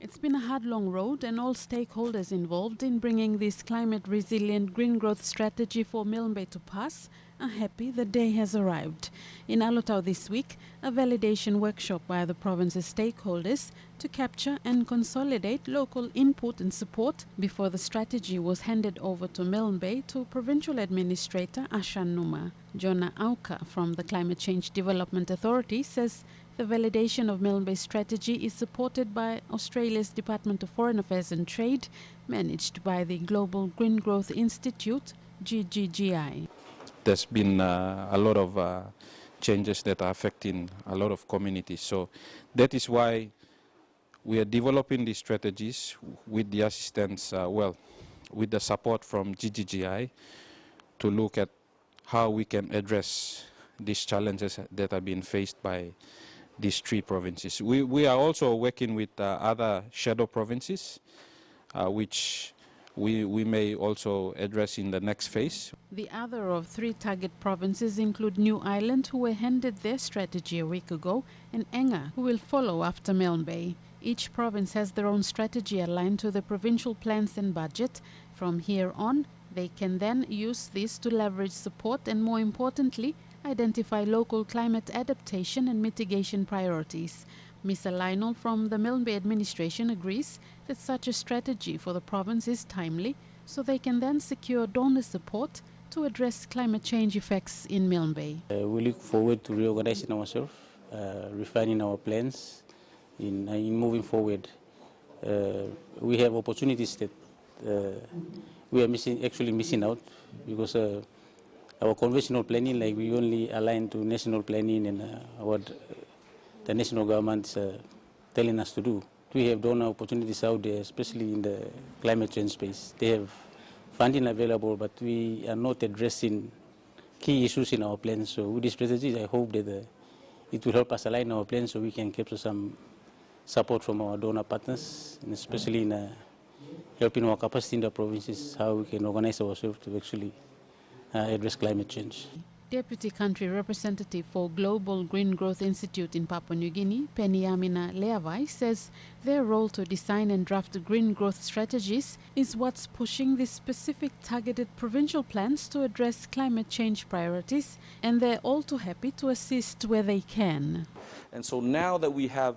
It's been a hard, long road, and all stakeholders involved in bringing this climate-resilient green growth strategy for Milne Bay to pass are happy the day has arrived. In Alotau this week, a validation workshop by the province's stakeholders to capture and consolidate local input and support before the strategy was handed over to Milne Bay to Provincial Administrator Ashan Numa. Jonah Auka from the Climate Change Development Authority says the validation of Milne Bay's strategy is supported by Australia's Department of Foreign Affairs and Trade, managed by the Global Green Growth Institute, CRGG. There's been a lot of changes that are affecting a lot of communities. So that is why we are developing these strategies with the assistance, with the support from GGGI to look at how we can address these challenges that are being faced by these three provinces. We are also working with other shadow provinces, which we may also address in the next phase. The other of three target provinces include New Ireland, who were handed their strategy a week ago, and Enga, who will follow after Milne Bay. Each province has their own strategy aligned to the provincial plans and budget. From here on, they can then use this to leverage support and, more importantly, identify local climate adaptation and mitigation priorities. Mr. Lionel from the Milne Bay administration agrees that such a strategy for the province is timely, so they can then secure donor support to address climate change effects in Milne Bay. We look forward to reorganizing ourselves, refining our plans in moving forward. We have opportunities that we are missing out because our conventional planning, like we only align to national planning and what the national government is telling us to do. We have donor opportunities out there, especially in the climate change space. They have funding available, but we are not addressing key issues in our plans. So with this strategy, I hope that it will help us align our plans so we can capture some support from our donor partners, and especially in helping our capacity in the provinces, how we can organize ourselves to actually address climate change. Deputy Country Representative for Global Green Growth Institute in Papua New Guinea, Peniamina Leavai, says their role to design and draft green growth strategies is what's pushing the specific targeted provincial plans to address climate change priorities, and they're all too happy to assist where they can. And so now that we have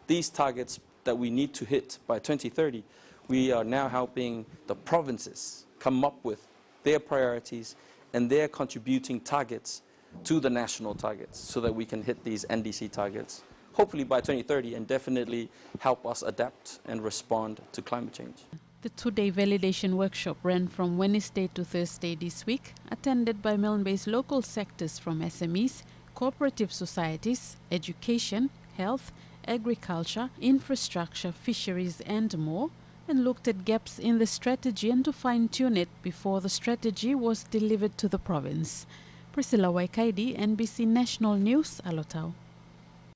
these targets that we need to hit by 2030, we are now helping the provinces come up with their priorities and their contributing targets to the national targets so that we can hit these NDC targets, hopefully by 2030, and definitely help us adapt and respond to climate change. The two-day validation workshop ran from Wednesday to Thursday this week, attended by Milne Bay's local sectors from SMEs, cooperative societies, education, health, agriculture, infrastructure, fisheries and more, and looked at gaps in the strategy and to fine-tune it before the strategy was delivered to the province. Priscilla Waikaidi, NBC National News, Alotau.